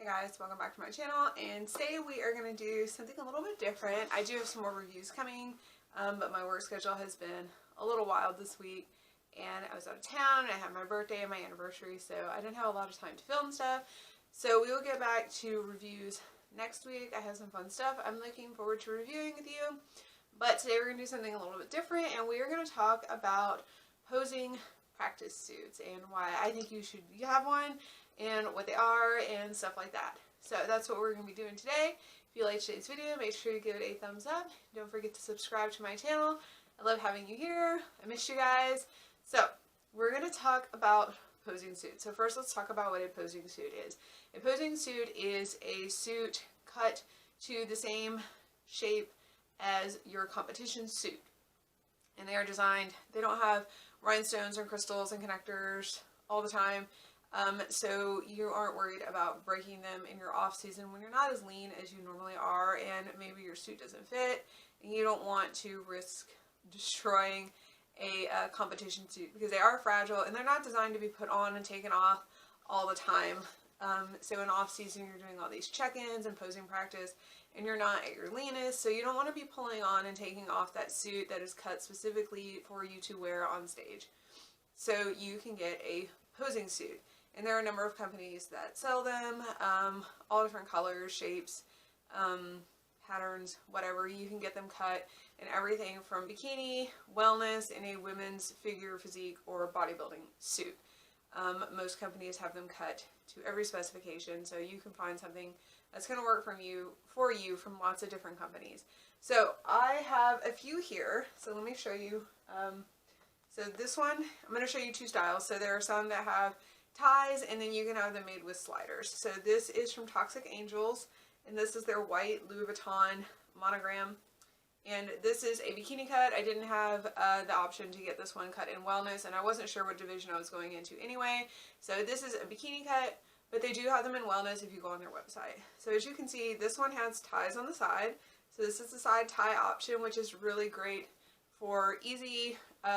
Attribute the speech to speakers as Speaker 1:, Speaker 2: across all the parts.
Speaker 1: Guys, welcome back to my channel, and today we are going to do something a little bit different. I do have some more reviews coming, but my work schedule has been a little wild this week, and I was out of town, and I had my birthday and my anniversary, so I didn't have a lot of time to film stuff. So we will get back to reviews next week. I have some fun stuff I'm looking forward to reviewing with you, but today we're going to do something a little bit different, and we are going to talk about posing practice suits and why I think you should have one, and what they are and stuff like that. So that's what we're going to be doing today. If you like today's video, make sure you give it a thumbs up. Don't forget to subscribe to my channel. I love having you here. I miss you guys. So we're going to talk about posing suits. So first let's talk about what a posing suit is. A posing suit is a suit cut to the same shape as your competition suit. And they are designed, they don't have rhinestones and crystals and connectors all the time. So you aren't worried about breaking them in your off season when you're not as lean as you normally are, and maybe your suit doesn't fit, and you don't want to risk destroying a competition suit because they are fragile and they're not designed to be put on and taken off all the time. So in off season you're doing all these check-ins and posing practice and you're not at your leanest, so you don't want to be pulling on and taking off that suit that is cut specifically for you to wear on stage. So you can get a posing suit. And there are a number of companies that sell them, all different colors, shapes, patterns, whatever. You can get them cut in everything from bikini, wellness, and a women's figure, physique, or bodybuilding suit. Most companies have them cut to every specification, so you can find something that's going to work for you from lots of different companies. So I have a few here, so let me show you. So this one, I'm going to show you two styles. So there are some that have ties, and then you can have them made with sliders. So this is from Toxic Angels, and this is their white Louis Vuitton monogram. And this is a bikini cut. I didn't have the option to get this one cut in wellness, and I wasn't sure what division I was going into anyway. So this is a bikini cut, but they do have them in wellness if you go on their website. So as you can see, this one has ties on the side. So this is the side tie option, which is really great for easy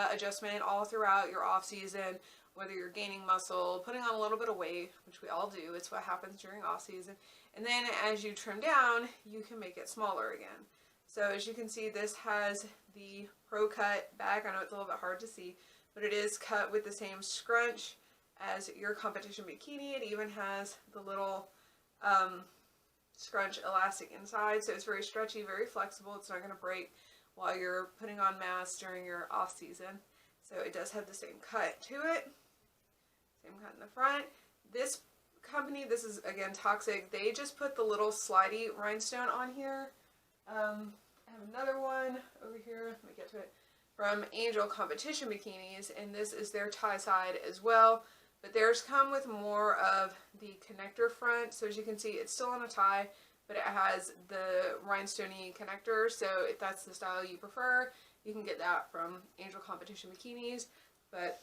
Speaker 1: adjustment all throughout your off season. Whether you're gaining muscle, putting on a little bit of weight, which we all do, it's what happens during off season. And then as you trim down, you can make it smaller again. So as you can see, this has the pro cut back. I know it's a little bit hard to see, but it is cut with the same scrunch as your competition bikini. It even has the little scrunch elastic inside, so it's very stretchy, very flexible. It's not going to break while you're putting on mass during your off season. So it does have the same cut to it. Same cut in the front. This company, this is again Toxic, they just put the little slidey rhinestone on here. I have another one over here, let me get to it, from Angel Competition Bikinis, and this is their tie side as well. But theirs come with more of the connector front, so as you can see it's still on a tie, but it has the rhinestoney connector, so if that's the style you prefer, you can get that from Angel Competition Bikinis. But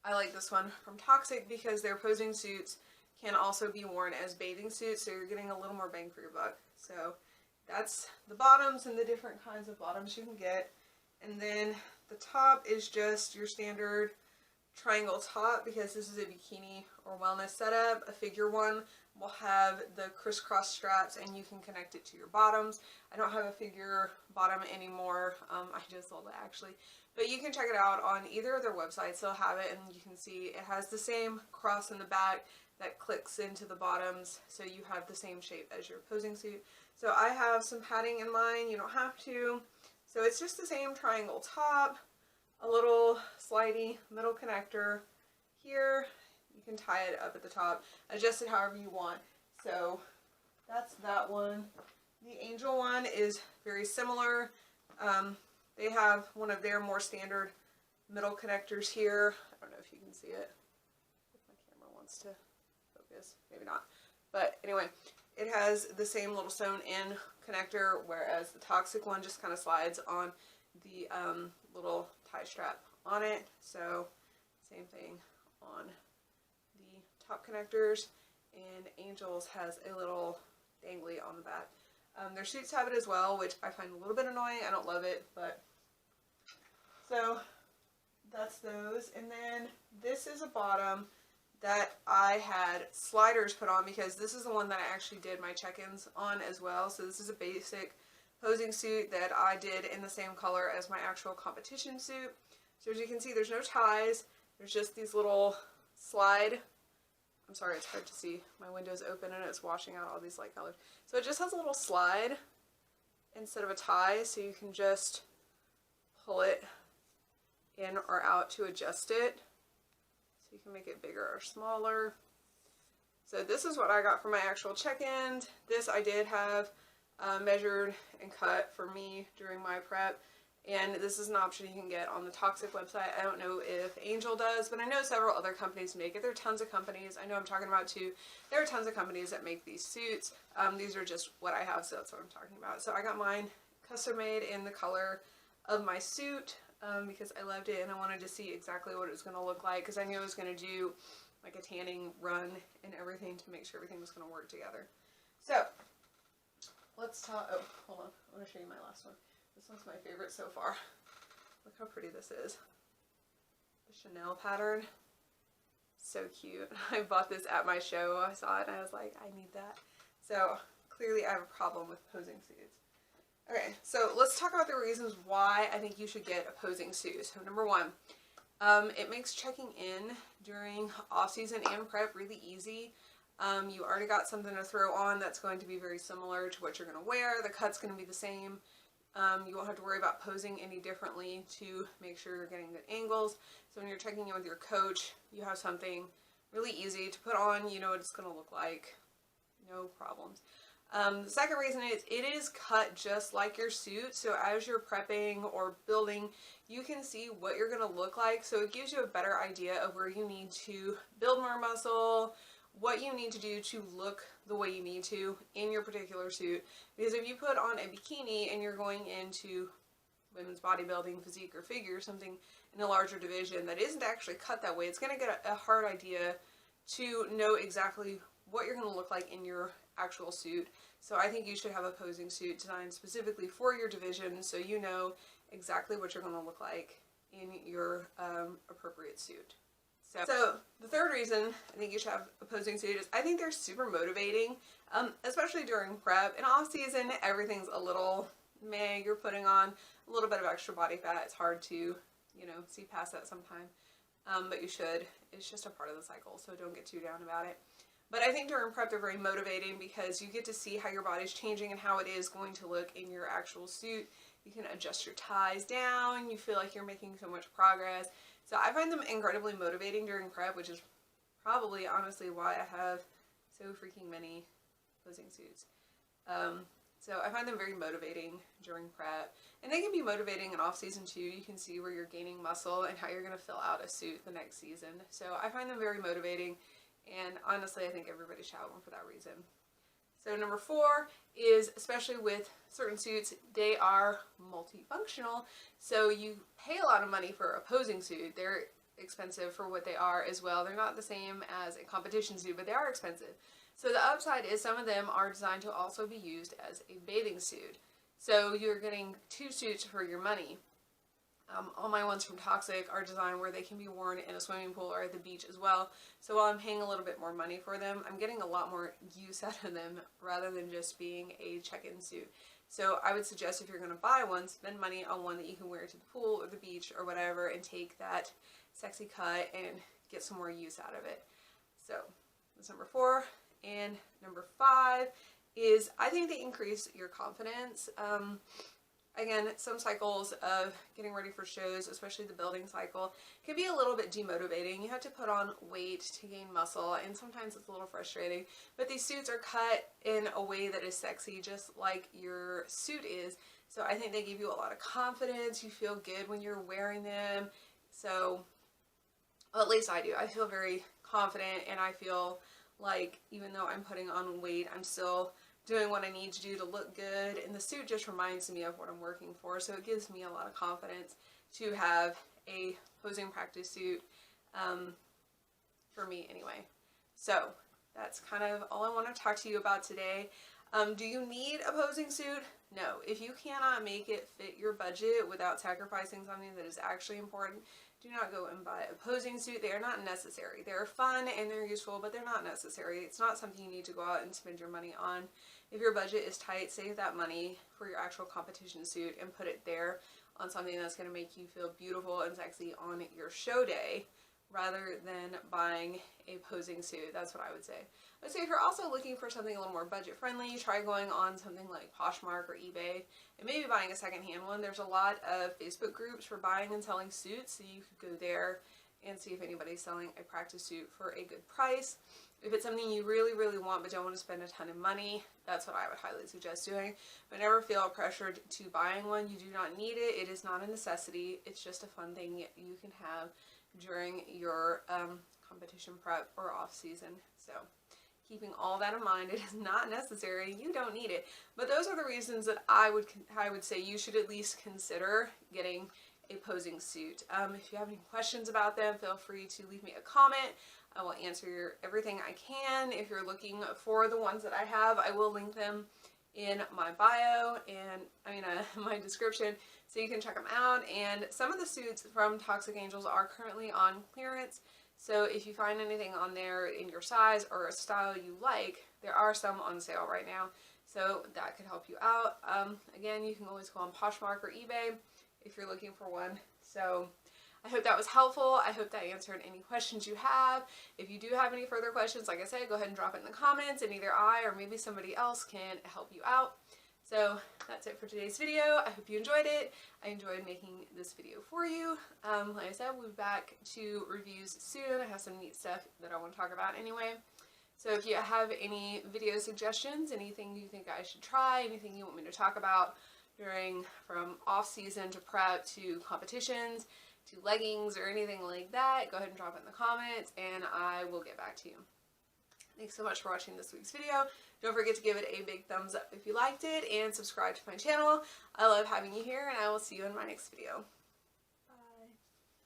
Speaker 1: I like this one from Toxic because their posing suits can also be worn as bathing suits, so you're getting a little more bang for your buck. So that's the bottoms and the different kinds of bottoms you can get. And then the top is just your standard triangle top because this is a bikini or wellness setup. A figure one will have the crisscross straps and you can connect it to your bottoms. I don't have a figure bottom anymore. I just sold it actually. But you can check it out on either of their websites. They'll have it, and you can see it has the same cross in the back that clicks into the bottoms, so you have the same shape as your posing suit. So I have some padding in mine. You don't have to. So it's just the same triangle top, a little slidey middle connector here. You can tie it up at the top, adjust it however you want. So that's that one. The Angel one is very similar. They have one of their more standard middle connectors here. I don't know if you can see it, if my camera wants to focus, maybe not. But anyway, it has the same little sewn in connector, whereas the Toxic one just kind of slides on the little tie strap on it. So same thing on the top connectors, and Angels has a little dangly on the back. Their suits have it as well, which I find a little bit annoying. I don't love it, but so that's those. And then this is a bottom that I had sliders put on because this is the one that I actually did my check-ins on as well. So this is a basic posing suit that I did in the same color as my actual competition suit. So as you can see, there's no ties. There's just these little slide. I'm sorry, it's hard to see. My window's open and it's washing out all these light colors. So it just has a little slide instead of a tie, so you can just pull it in or out to adjust it. So you can make it bigger or smaller. So this is what I got for my actual check-in. This I did have measured and cut for me during my prep. And this is an option you can get on the Toxic website. I don't know if Angel does, but I know several other companies make it. There are tons of companies. I know I'm talking about two. There are tons of companies that make these suits. These are just what I have, so that's what I'm talking about. So I got mine custom made in the color of my suit because I loved it and I wanted to see exactly what it was going to look like because I knew I was going to do like a tanning run and everything to make sure everything was going to work together. So let's talk. Oh, hold on. I want to show you my last one. This one's my favorite so far. Look how pretty this is. The Chanel pattern. So cute. I bought this at my show. I saw it and I was like, I need that. So clearly I have a problem with posing suits. Okay, so let's talk about the reasons why I think you should get a posing suit. So number one, it makes checking in during off-season and prep really easy. You already got something to throw on that's going to be very similar to what you're going to wear. The cut's going to be the same. You won't have to worry about posing any differently to make sure you're getting good angles. So when you're checking in with your coach, you have something really easy to put on. You know what it's going to look like. No problems. The second reason is it is cut just like your suit. So as you're prepping or building, you can see what you're going to look like. So it gives you a better idea of where you need to build more muscle, what you need to do to look the way you need to in your particular suit. Because if you put on a bikini and you're going into women's bodybuilding, physique, or figure, or something in a larger division that isn't actually cut that way, it's going to get a hard idea to know exactly what you're going to look like in your actual suit. So I think you should have a posing suit designed specifically for your division so you know exactly what you're going to look like in your appropriate suit. So the third reason I think you should have a posing suit is I think they're super motivating, especially during prep. In off season, everything's a little meh. You're putting on a little bit of extra body fat. It's hard to, you know, see past that sometime, but you should. It's just a part of the cycle, so don't get too down about it. But I think during prep they're very motivating because you get to see how your body's changing and how it is going to look in your actual suit. You can adjust your ties down. You feel like you're making so much progress. So I find them incredibly motivating during prep, which is probably honestly why I have so freaking many posing suits. So I find them very motivating during prep. And they can be motivating in off season too. You can see where you're gaining muscle and how you're going to fill out a suit the next season. So I find them very motivating. And honestly, I think everybody should have one for that reason. So number 4 is, especially with certain suits, they are multifunctional. So you pay a lot of money for a posing suit. They're expensive for what they are as well. They're not the same as a competition suit, but they are expensive. So the upside is some of them are designed to also be used as a bathing suit. So you're getting 2 suits for your money. All my ones from Toxic are designed where they can be worn in a swimming pool or at the beach as well. So while I'm paying a little bit more money for them, I'm getting a lot more use out of them rather than just being a check-in suit. So I would suggest if you're going to buy one, spend money on one that you can wear to the pool or the beach or whatever and take that sexy cut and get some more use out of it. So that's number 4. And number 5 is I think they increase your confidence. Again, some cycles of getting ready for shows, especially the building cycle, can be a little bit demotivating. You have to put on weight to gain muscle, and sometimes it's a little frustrating. But these suits are cut in a way that is sexy, just like your suit is. So I think they give you a lot of confidence. You feel good when you're wearing them. So, well, at least I do. I feel very confident, and I feel like even though I'm putting on weight, I'm still doing what I need to do to look good, and the suit just reminds me of what I'm working for, so it gives me a lot of confidence to have a posing practice suit, for me anyway. So that's kind of all I want to talk to you about today. Do you need a posing suit? No. If you cannot make it fit your budget without sacrificing something that is actually important, do not go and buy a posing suit. They are not necessary. They're fun and they're useful, but they're not necessary. It's not something you need to go out and spend your money on. If your budget is tight, save that money for your actual competition suit and put it there on something that's going to make you feel beautiful and sexy on your show day, rather than buying a posing suit. That's what I would say. I would say if you're also looking for something a little more budget friendly, try going on something like Poshmark or eBay and maybe buying a secondhand one. There's a lot of Facebook groups for buying and selling suits, so you could go there and see if anybody's selling a practice suit for a good price. If it's something you really, really want but don't want to spend a ton of money, that's what I would highly suggest doing. But never feel pressured to buying one. You do not need it. It is not a necessity. It's just a fun thing you can have during your competition prep or off season. So keeping all that in mind, it is not necessary. You don't need it. But those are the reasons that I would say you should at least consider getting a posing suit. If you have any questions about them, feel free to leave me a comment. I will answer everything I can. If you're looking for the ones that I have, I will link them in my bio and my description, so you can check them out. And some of the suits from Toxic Angels are currently on clearance, so if you find anything on there in your size or a style you like, there are some on sale right now, so that could help you out. Again, you can always go on Poshmark or eBay if you're looking for one. So I hope that was helpful. I hope that answered any questions you have. If you do have any further questions, like I said, go ahead and drop it in the comments, and either I or maybe somebody else can help you out. So that's it for today's video. I hope you enjoyed it. I enjoyed making this video for you. Like I said, we'll be back to reviews soon. I have some neat stuff that I want to talk about anyway. So if you have any video suggestions, anything you think I should try, anything you want me to talk about from off season to prep to competitions to leggings or anything like that, go ahead and drop it in the comments and I will get back to you. Thanks so much for watching this week's video. Don't forget to give it a big thumbs up if you liked it and subscribe to my channel. I love having you here, and I will see you in my next video.